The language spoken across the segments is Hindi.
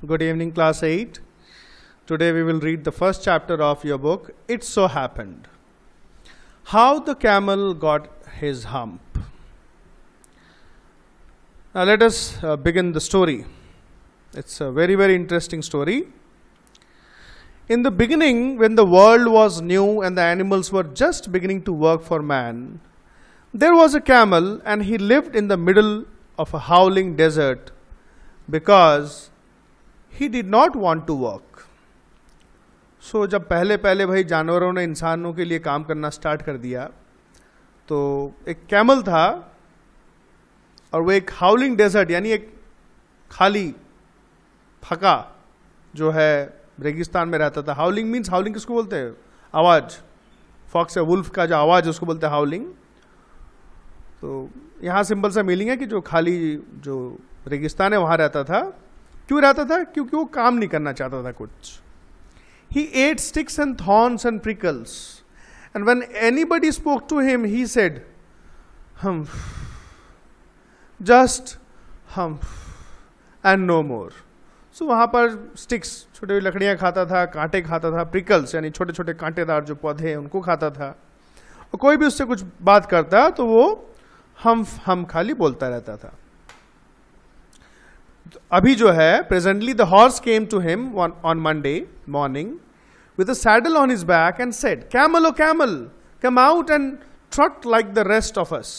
Good evening, class 8. Today we will read the first chapter of your book, It So Happened. How the Camel Got His Hump. Now let us begin the story. It's a very, very interesting story. In the beginning, when the world was new and the animals were just beginning to work for man, there was a camel and he lived in the middle of a howling desert because he did not want to work. So जब पहले भाई जानवरों ने इंसानों के लिए काम करना स्टार्ट कर दिया, तो एक कैमल था और वो एक हाउलिंग डेजर्ट यानी एक खाली फका जो है रेगिस्तान में रहता था. हाउलिंग मीन्स, हाउलिंग किसको बोलते हैं? आवाज. फॉक्स या वुल्फ का जो आवाज है उसको बोलते हैं हाउलिंग. तो यहाँ सिंपल सा मीनिंग है कि जो खाली जो रेगिस्तान है वहां रहता था. क्यों रहता था? क्योंकि वो काम नहीं करना चाहता था कुछ. He ate sticks and thorns and prickles, and when anybody spoke to him, he said, just and no more. So वहाँ पर स्टिक्स, छोटे लकड़ियाँ खाता था, कांटे खाता था, प्रिकल्स यानी छोटे छोटे कांटेदार जो पौधे हैं उनको खाता था. और कोई भी उससे कुछ बात करता तो वो हम खाली बोलता रहता था. अभी जो है presently the horse came to him on Monday morning with a saddle on his back and said, Camel, oh camel, come out and trot like the rest of us.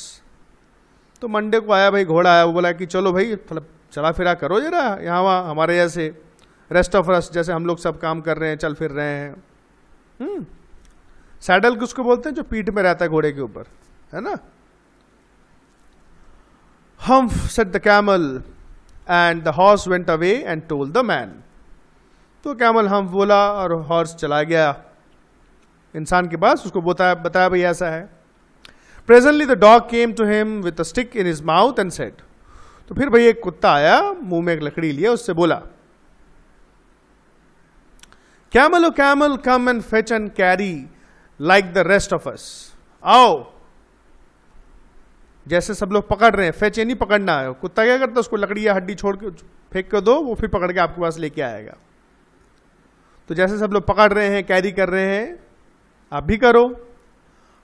तो मंडे को आया भाई, घोड़ा आया, वो बोला कि चलो भाई चला फिरा करो जरा यहाँ वहाँ हमारे जैसे, रेस्ट ऑफ अस जैसे हम लोग सब काम कर रहे हैं, चल फिर रहे हैं. सैडल किसको बोलते हैं? जो पीठ में रहता है घोड़े के ऊपर, है ना. Humph, said the camel, and the horse went away and told the man. तो कैमल हम बोला और हॉर्स चला गया इंसान के पास, उसको बताया भाई ऐसा है. Presently the dog came to him with a stick in his mouth and said. तो फिर भाई एक कुत्ता आया, मुंह में एक लकड़ी लिया, उससे बोला, camel O camel, come and fetch and carry like the rest of us. आओ, जैसे सब लोग पकड़ रहे हैं. फेच ये नहीं पकड़ना है. कुत्ता क्या करता है? उसको लकड़ी या हड्डी छोड़ के फेंक कर दो, वो फिर पकड़ के आपके पास लेके आएगा. तो जैसे सब लोग पकड़ रहे हैं, कैरी कर रहे हैं, आप भी करो.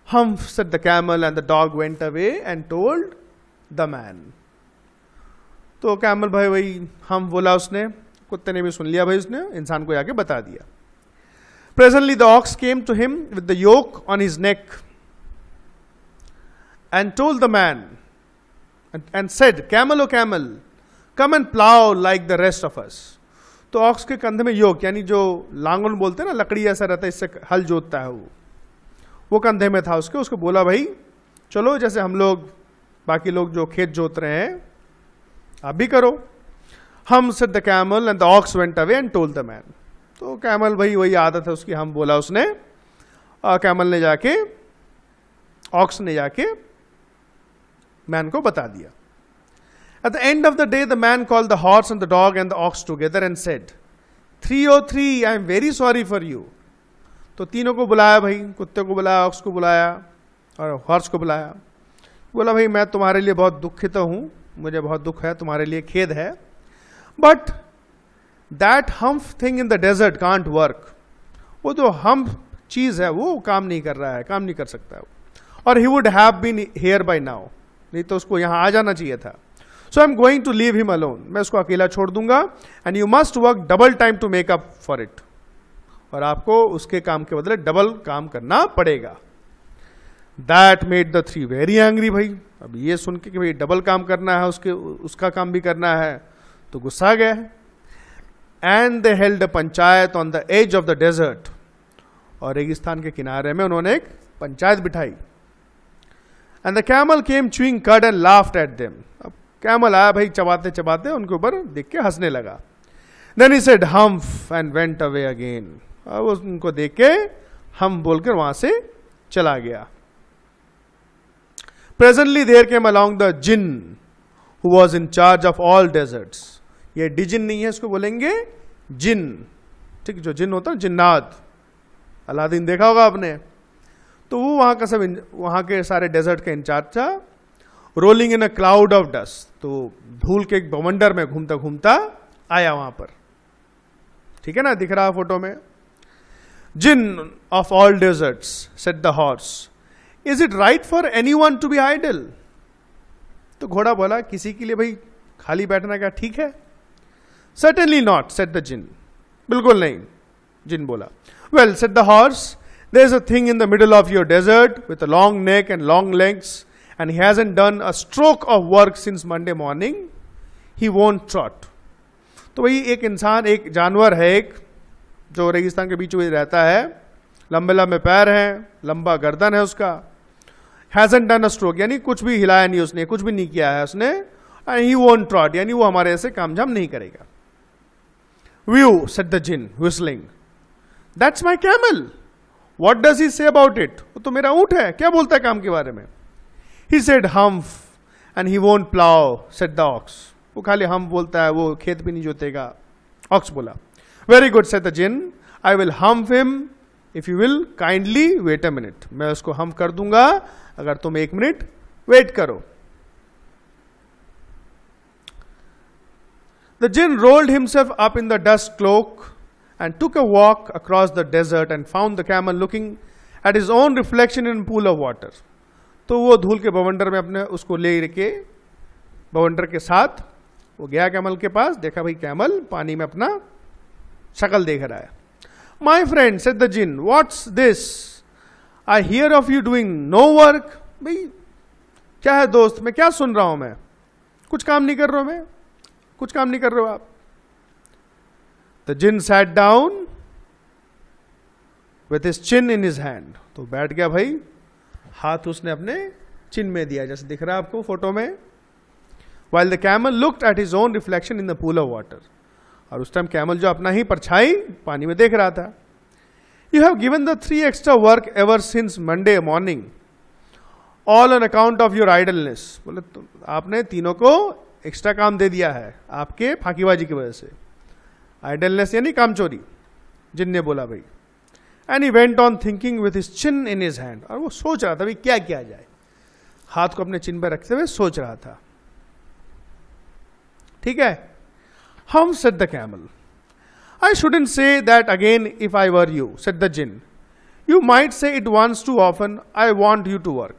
Humph, said the camel, and the dog went away and told the man. तो कैमल भाई वही हम बोला उसने, कुत्ते ने भी सुन लिया भाई, उसने इंसान को आके बता दिया. Presently the ox came to him with the yoke on his neck and told the man and said, Camel, oh camel, come and plow like the rest of us. तो ऑक्स के कंधे में योक यानी जो लांगन बोलते हैं ना, लकड़ी ऐसा रहता है, इससे हल जोतता है, वो कंधे में था उसके. उसको बोला भाई चलो जैसे हम लोग बाकी लोग जो खेत जोत रहे हैं आप भी करो. हम said the camel and the ox went away and told the man. तो कैमल भाई वही आदत है उसकी, हम बोला उसने, और कैमल ने जाके, ऑक्स ने जाके मैन को बता दिया. At the end of the day, the man called the horse and the dog and the ox together and said, 303, I am very sorry for you. तो तीनों को बुलाया भाई, कुत्ते को बुलाया, ऑक्स को बुलाया और हॉर्स को बुलाया. बोला भाई मैं तुम्हारे लिए बहुत दुखित हूं, मुझे बहुत दुख है, तुम्हारे लिए खेद है. But that humph thing in the desert can't work. वो जो हम्फ चीज है वो काम नहीं कर रहा है, काम नहीं कर सकता. और he would have been here by now, नहीं तो उसको यहां आ जाना चाहिए था. So I'm going to leave him alone. मैं उसको अकेला छोड़ दूंगा. And you must work double time to make up for it. और आपको उसके काम के बदले डबल काम करना पड़ेगा. That made the three very angry भाई. अब ये सुन के कि भाई डबल काम करना है, उसका काम भी करना है, तो गुस्सा गया. And they held a panchayat on the edge of the desert. और रेगिस्तान के किनारे में उन्होंने एक पंचायत बिठाई. And the camel came chewing cud and laughed at them. Camel आया भाई चबाते चबाते उनके ऊपर देख के हंसने लगा. Then he said humph and went away again. अब उनको देख के हम बोलकर वहां से चला गया. Presently there came along the jinn who was in charge of all deserts. ये डिजिन नहीं है, इसको बोलेंगे जिन. ठीक, जो जिन होता है जिन्नात, अलादीन देखा होगा आपने. तो वो वहां का सब, वहां के सारे डेजर्ट का इंचार्ज था. Rolling in a cloud of dust, तो धूल के एक बवंडर में घूमता घूमता आया वहां पर. ठीक है ना, दिख रहा फोटो में. Djinn of all deserts said the horse, is it right for anyone to be idle? तो घोड़ा बोला, किसी के लिए भाई खाली बैठना क्या ठीक है? Certainly not said the jinn, बिल्कुल नहीं, जिन बोला. Well said the horse, there is a thing in the middle of your desert with a long neck and long legs and he hasn't done a stroke of work since Monday morning, he won't trot. तो भाई एक इंसान, एक जानवर है, एक जो रेगिस्तान के बीच में रहता है, लंबे लंबे पैर हैं, लंबा गर्दन है उसका. हैजंट डन अ स्ट्रोक यानी कुछ भी हिलाया नहीं उसने, कुछ भी नहीं किया है उसने. एंड ही वोंट ट्रॉट यानी वो हमारे ऐसे कामझाम नहीं करेगा. Whew said the jinn whistling, that's my camel, what does he say about it? वो तो मेरा ऊंट है, क्या बोलता है काम के बारे में? He said humph and he won't plough said the ox, वो खाली हम बोलता है, वो खेत भी नहीं जोतेगा. ऑक्स बोला. Very good said the jinn, I will humph him if you will kindly wait a minute. मैं उसको हम कर दूंगा अगर तुम 1 मिनट वेट करो. The jinn rolled himself up in the dust cloak and took a walk across the desert and found the camel looking at his own reflection in a pool of water. तो वो धूल के बवंडर में अपने उसको ले के, बवंडर के साथ वो गया कैमल के पास, देखा भाई कैमल पानी में अपना शक्ल देख रहा है. My friend said the jinn, what's this? I hear of you doing no work. भाई क्या है दोस्त, मैं क्या सुन रहा हूं, मैं कुछ काम नहीं कर रहा हूं, मैं कुछ काम नहीं कर रहे हो आप. The jinn sat down with his chin in his hand. तो बैठ गया भाई, हाथ उसने अपने चिन में दिया, जैसे दिख रहा है आपको फोटो में. While the camel looked at his own reflection in the pool of water. और उस टाइम कैमल जो अपना ही परछाई पानी में देख रहा था. You have given the 3 extra work ever since Monday morning, all on account of your idleness. बोले तो आपने तीनों को एक्स्ट्रा काम दे दिया है आपके फाकीबाजी की वजह से. आइडलनेस यानी कामचोरी, जिन ने बोला भाई. And he went on thinking with his chin in his hand. और वो सोच रहा था भाई क्या किया जाए, हाथ को अपने चिन पर रखते हुए सोच रहा था. ठीक है. Humph said the camel, I shouldn't say that again if I were you said the jinn. You might say it once too often, I want you to work.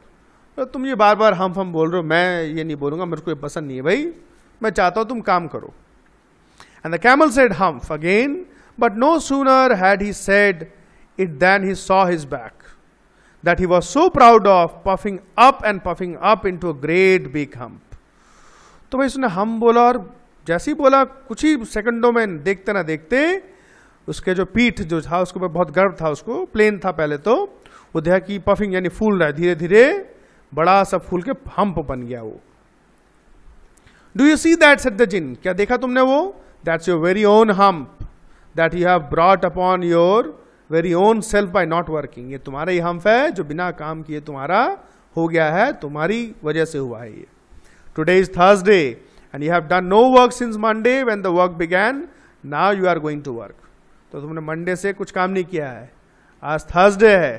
तो तुम ये बार बार हम बोल रहे हो, मैं ये नहीं बोलूंगा, मेरे को ये पसंद नहीं है भाई, मैं चाहता हूं तुम काम करो. And the camel said humph again, but no sooner had he said it than he saw his back that he was so proud of puffing up into a great big hump. तो भाई उसने हम बोला, और जैसे ही बोला कुछ ही सेकंडों में देखते ना देखते उसके जो पीठ जो था उसके ऊपर बहुत गर्व था, उसको प्लेन था पहले तो, वो देखा कि पफिंग यानी फूल रहा है, धीरे धीरे बड़ा सा फूल के हम्प बन गया वो. Do you see that said the Djinn, क्या देखा तुमने वो? That's your very own hump that you have brought upon your very own self by not working. ये तुम्हारा ही हम्प है जो बिना काम किए तुम्हारा हो गया है, तुम्हारी वजह से हुआ है ये. Today is Thursday and you have done no work since Monday when the work began, now you are going to work. तो तुमने मंडे से कुछ काम नहीं किया है, आज थर्सडे है,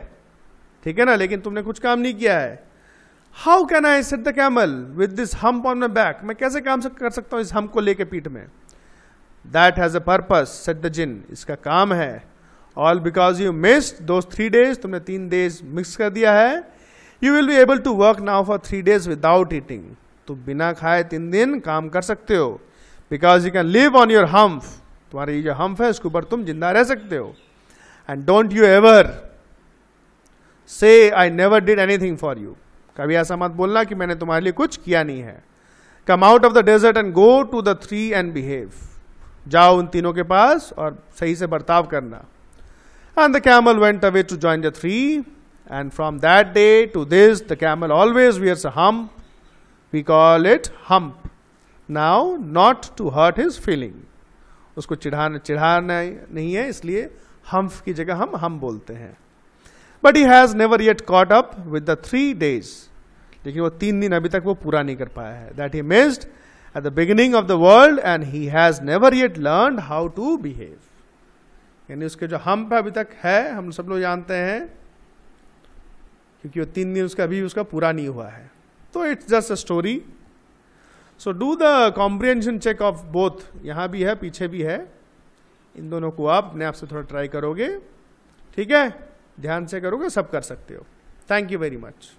ठीक है ना, लेकिन तुमने कुछ काम नहीं किया है. How can I set the camel with this hump on my back, मैं कैसे काम कर सकता हूं इस हम्प को लेके पीठ में. That has a purpose said the Djinn, इसका काम है. All because you missed those 3 days, तुमने 3 days मिक्स कर दिया है. You will be able to work now for 3 days without eating. तो बिना खाए 3 दिन काम कर सकते हो. Because you can live on your hump, तुम्हारी जो हम्प है उसके ऊपर तुम जिंदा रह सकते हो. एंड डोंट यू एवर से I never did anything for you, कभी ऐसा मत बोलना कि मैंने तुम्हारे लिए कुछ किया नहीं है. Come out of the desert and go to the 3 and behave, जाओ उन तीनों के पास और सही से बर्ताव करना. And the camel went away to join the 3 and from that day to this the camel always wears a hump. We call it hump now, not to hurt his feeling. उसको चिढ़ाना नहीं है, इसलिए हम्प की जगह हम बोलते हैं. But he has never yet caught up with the 3 days. लेकिन वो 3 दिन अभी तक वो पूरा नहीं कर पाया है. That he missed at the beginning of the world and he has never yet learned how to behave. यानी उसके जो हम्प अभी तक है, हम सब लोग जानते हैं, क्योंकि वो 3 दिन अभी उसका पूरा नहीं हुआ है. तो it's just a story. So do the comprehension check of both, यहां भी है पीछे भी है. इन दोनों को आप अपने आप से थोड़ा ट्राई करोगे, ठीक है, ध्यान से करोगे, सब कर सकते हो। Thank you very much.